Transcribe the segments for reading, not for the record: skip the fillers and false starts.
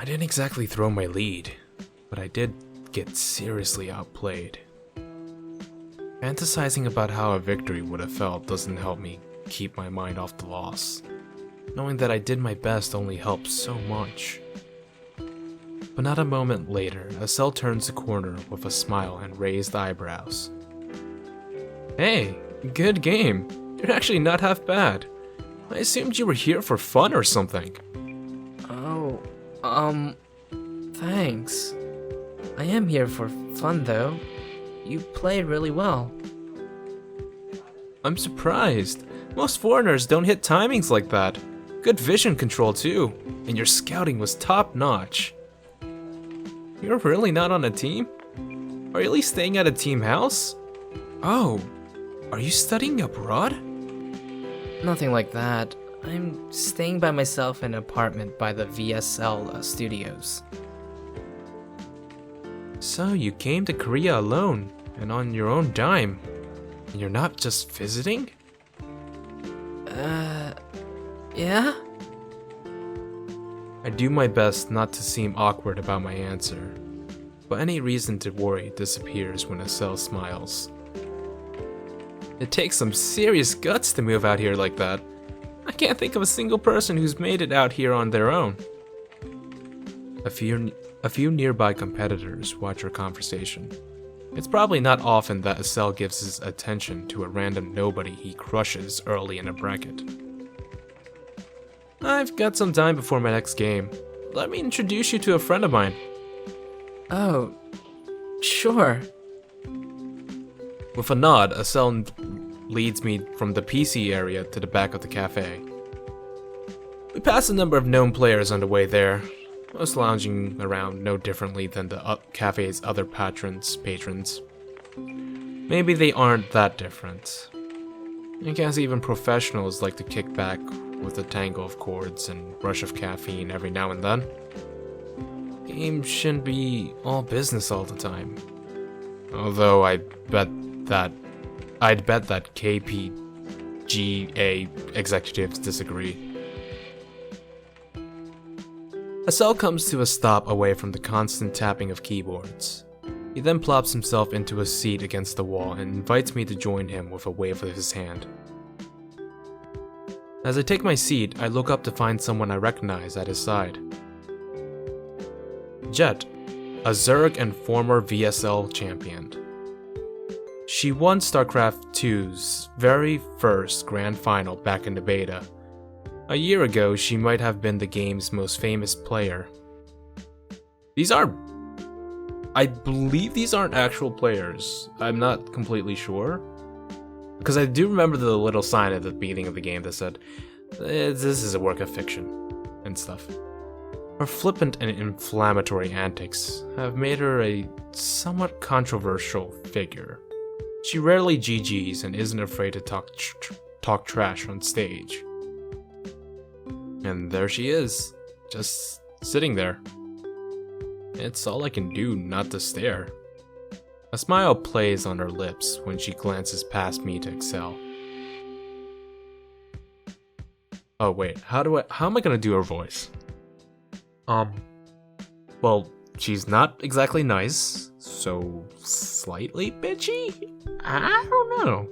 I didn't exactly throw my lead, but I did get seriously outplayed. Fantasizing about how a victory would have felt doesn't help me keep my mind off the loss. Knowing that I did my best only helps so much. But not a moment later, Estelle turns the corner with a smile and raised eyebrows. Hey, good game. You're actually not half bad. I assumed you were here for fun or something. Oh, thanks. I am here for fun though. You played really well. I'm surprised. Most foreigners don't hit timings like that. Good vision control too, and your scouting was top notch. You're really not on a team? Are you at least staying at a team house? Oh, are you studying abroad? Nothing like that. I'm staying by myself in an apartment by the VSL studios. So you came to Korea alone, and on your own dime. And you're not just visiting? Yeah? I do my best not to seem awkward about my answer, but any reason to worry disappears when Estelle smiles. It takes some serious guts to move out here like that. I can't think of a single person who's made it out here on their own. A few nearby competitors watch our conversation. It's probably not often that Estelle gives his attention to a random nobody he crushes early in a bracket. I've got some time before my next game. Let me introduce you to a friend of mine. Oh, sure. With a nod, Estelle leads me from the PC area to the back of the cafe. We pass a number of known players on the way there, most lounging around no differently than the cafe's other patrons. Maybe they aren't that different. I guess even professionals like to kick back with a tango of chords and rush of caffeine every now and then. Games shouldn't be all business all the time. Although I'd bet that KPGA executives disagree. Estelle comes to a stop away from the constant tapping of keyboards. He then plops himself into a seat against the wall and invites me to join him with a wave of his hand. As I take my seat, I look up to find someone I recognize at his side. Jet, a Zerg and former VSL champion. She won StarCraft 2's very first grand final back in the beta. A year ago, she might have been the game's most famous player. I believe these aren't actual players. I'm not completely sure. Because I do remember the little sign at the beginning of the game that said, this is a work of fiction, and stuff. Her flippant and inflammatory antics have made her a somewhat controversial figure. She rarely GGs and isn't afraid to talk trash on stage. And there she is, just sitting there. It's all I can do not to stare. A smile plays on her lips when she glances past me to Excel. Oh wait, how am I gonna do her voice? Well, she's not exactly nice, so slightly bitchy? I don't know.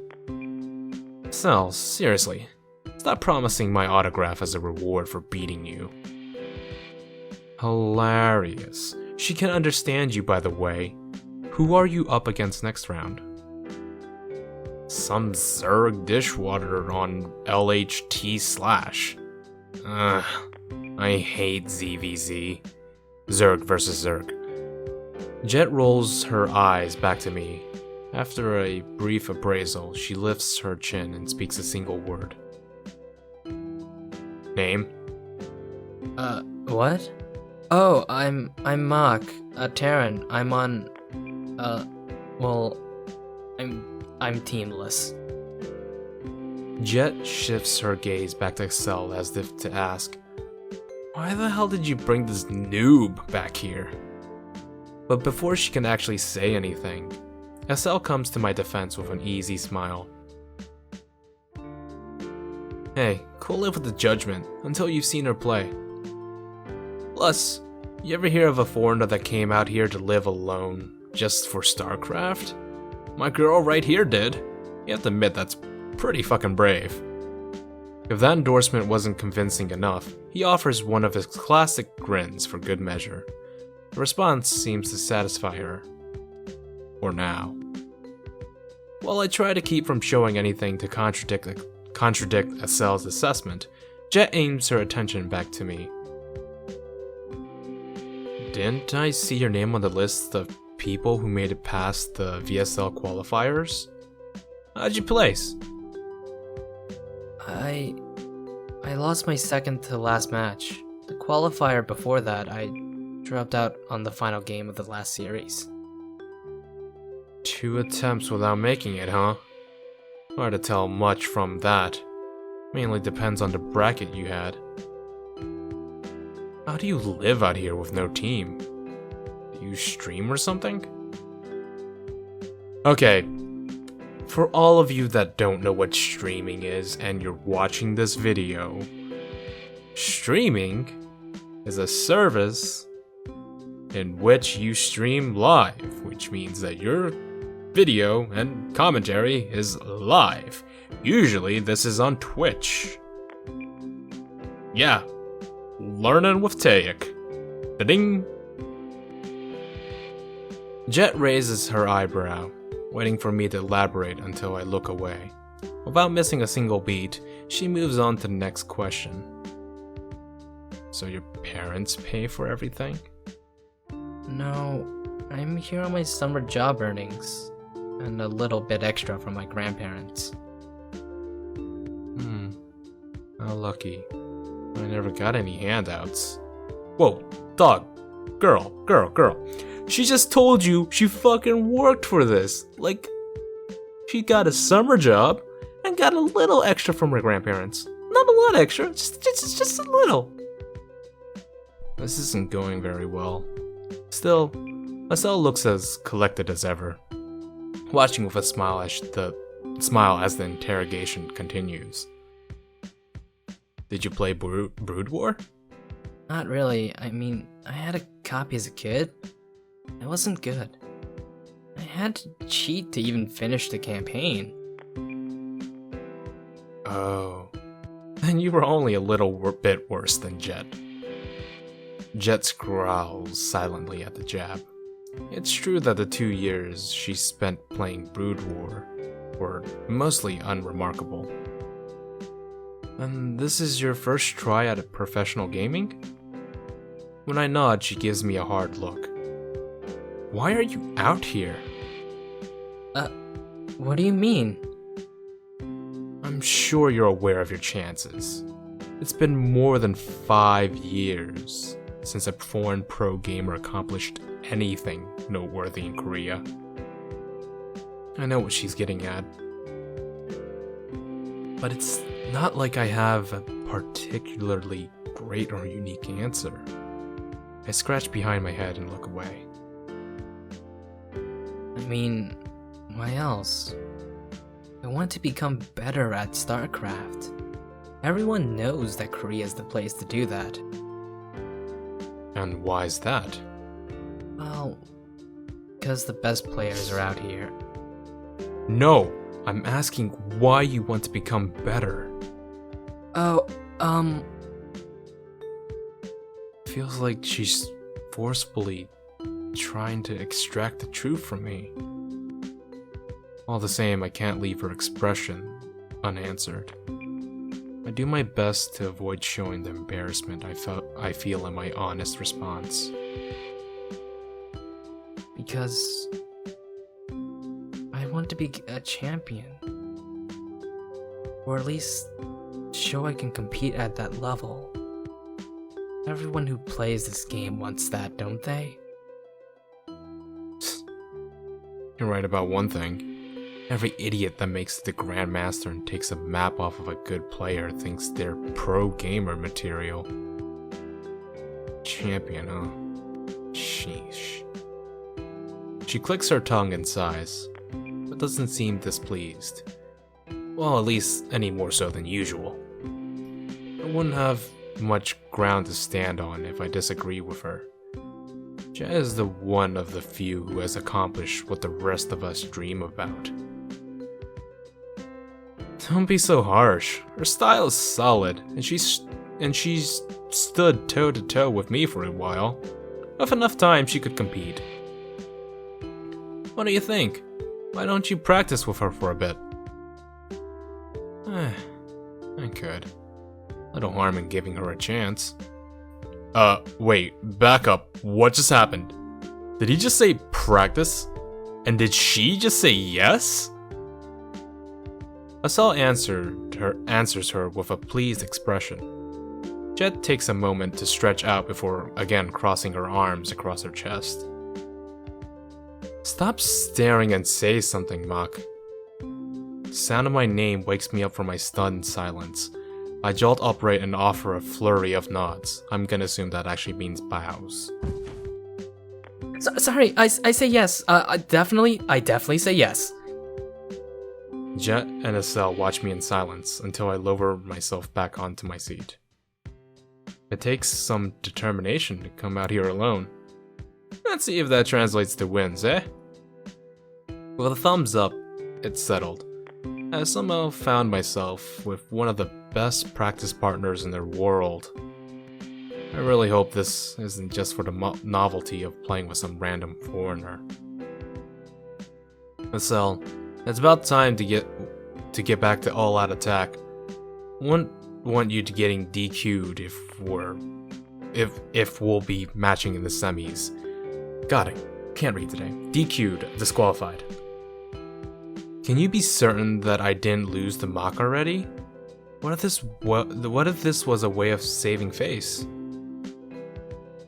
Excel, seriously, stop promising my autograph as a reward for beating you. Hilarious. She can understand you, by the way. Who are you up against next round? Some Zerg dishwater on LHT/. I hate ZVZ. Zerg versus Zerg. Jet rolls her eyes back to me. After a brief appraisal, she lifts her chin and speaks a single word. Name? What? Oh, I'm Mark. Terran. I'm on, well, I'm teamless. Jet shifts her gaze back to Excel as if to ask, why the hell did you bring this noob back here? But before she can actually say anything, Excel comes to my defense with an easy smile. Hey, cool it with the judgment until you've seen her play. Plus, You ever hear of a foreigner that came out here to live alone just for StarCraft? My girl right here did. You have to admit that's pretty fucking brave. If that endorsement wasn't convincing enough, he offers one of his classic grins for good measure. The response seems to satisfy her. For now. While I try to keep from showing anything to contradict Estelle's assessment, Jet aims her attention back to me. Didn't I see your name on the list of people who made it past the VSL qualifiers? How'd you place? I lost my second to last match. The qualifier before that, I dropped out on the final game of the last series. 2 attempts without making it, huh? Hard to tell much from that. Mainly depends on the bracket you had. How do you live out here with no team? Do you stream or something? Okay, for all of you that don't know what streaming is and you're watching this video, streaming is a service in which you stream live, which means that your video and commentary is live. Usually this is on Twitch. Yeah, learning with Taec. Ding. Jet raises her eyebrow, waiting for me to elaborate until I look away. Without missing a single beat, she moves on to the next question. So your parents pay for everything? No, I'm here on my summer job earnings, and a little bit extra from my grandparents. How lucky. I never got any handouts. Whoa, dog. Girl. She just told you she fucking worked for this. Like, she got a summer job and got a little extra from her grandparents. Not a lot extra, just a little. This isn't going very well. Still, Estelle looks as collected as ever, watching with a smile as the interrogation continues. Did you play Brood War? Not really. I mean, I had a copy as a kid. It wasn't good. I had to cheat to even finish the campaign. Oh. Then you were only a little bit worse than Jet. Jet growls silently at the jab. It's true that the 2 years she spent playing Brood War were mostly unremarkable. And this is your first try at professional gaming? When I nod, she gives me a hard look. Why are you out here? What do you mean? I'm sure you're aware of your chances. It's been more than 5 years since a foreign pro gamer accomplished anything noteworthy in Korea. I know what she's getting at. But it's not like I have a particularly great or unique answer. I scratch behind my head and look away. I mean, why else? I want to become better at StarCraft. Everyone knows that Korea is the place to do that. And why's that? Well, because the best players are out here. No, I'm asking why you want to become better. Oh, Feels like she's forcefully trying to extract the truth from me. All the same, I can't leave her expression unanswered. I do my best to avoid showing the embarrassment I feel in my honest response. because I want to be a champion. Or at least show I can compete at that level. Everyone who plays this game wants that, don't they? You're right about one thing. Every idiot that makes it the Grandmaster and takes a map off of a good player thinks they're pro gamer material. Champion, huh? Sheesh. She clicks her tongue and sighs, but doesn't seem displeased. Well, at least any more so than usual. I wouldn't have much ground to stand on if I disagree with her. Jet is the one of the few who has accomplished what the rest of us dream about. Don't be so harsh. Her style is solid, and she's stood toe to toe with me for a while. With enough time, she could compete. What do you think? Why don't you practice with her for a bit? I could. Little harm in giving her a chance. Wait, back up. What just happened? Did he just say practice? And did she just say yes? Asel answers her with a pleased expression. Jet takes a moment to stretch out before again crossing her arms across her chest. Stop staring and say something, Mach. The sound of my name wakes me up from my stunned silence. I jolt upright and offer a flurry of nods. I'm gonna assume that actually means bows. Sorry, I say yes. I definitely say yes. Jet and Asel watch me in silence until I lower myself back onto my seat. It takes some determination to come out here alone. Let's see if that translates to wins, eh? With a thumbs up, it's settled. I somehow found myself with one of the best practice partners in the world. I really hope this isn't just for the novelty of playing with some random foreigner. Asel, it's about time to get back to all-out attack. Wouldn't want you to getting DQ'd if we'll be matching in the semis. Got it. Can't read today. DQ'd, disqualified. Can you be certain that I didn't lose the mock already? What if this was a way of saving face?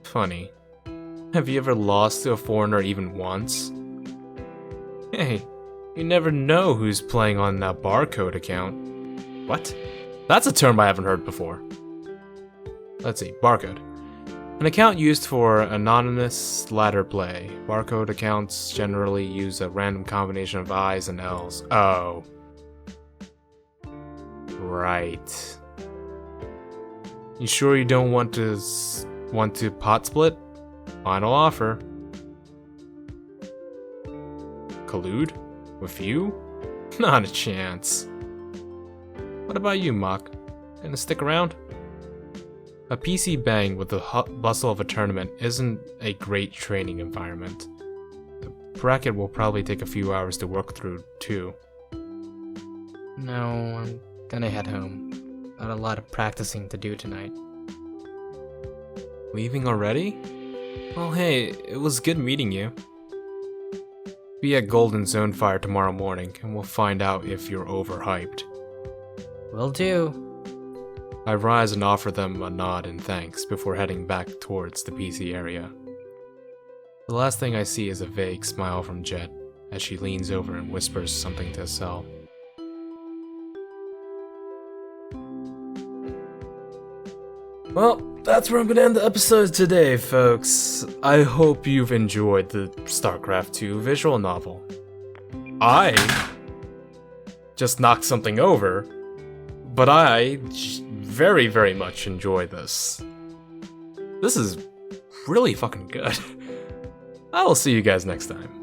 Funny. Have you ever lost to a foreigner even once? Hey, you never know who's playing on that barcode account. What? That's a term I haven't heard before. Let's see, barcode. An account used for anonymous ladder play. Barcode accounts generally use a random combination of I's and L's. Oh. Right. You sure you don't want to pot split? Final offer. Collude? With you? Not a chance. What about you, Mach? Gonna stick around? A PC bang with the bustle of a tournament isn't a great training environment. The bracket will probably take a few hours to work through, too. No, I'm gonna head home. Got a lot of practicing to do tonight. Leaving already? Well, hey, it was good meeting you. Be at Golden Zone Fire tomorrow morning, and we'll find out if you're overhyped. Will do. I rise and offer them a nod and thanks before heading back towards the PC area. The last thing I see is a vague smile from Jet as she leans over and whispers something to Asel. Well, that's where I'm gonna end the episode today, folks. I hope you've enjoyed the StarCraft 2 visual novel. I just knocked something over, but I very, very much enjoy this. This is really fucking good. I will see you guys next time.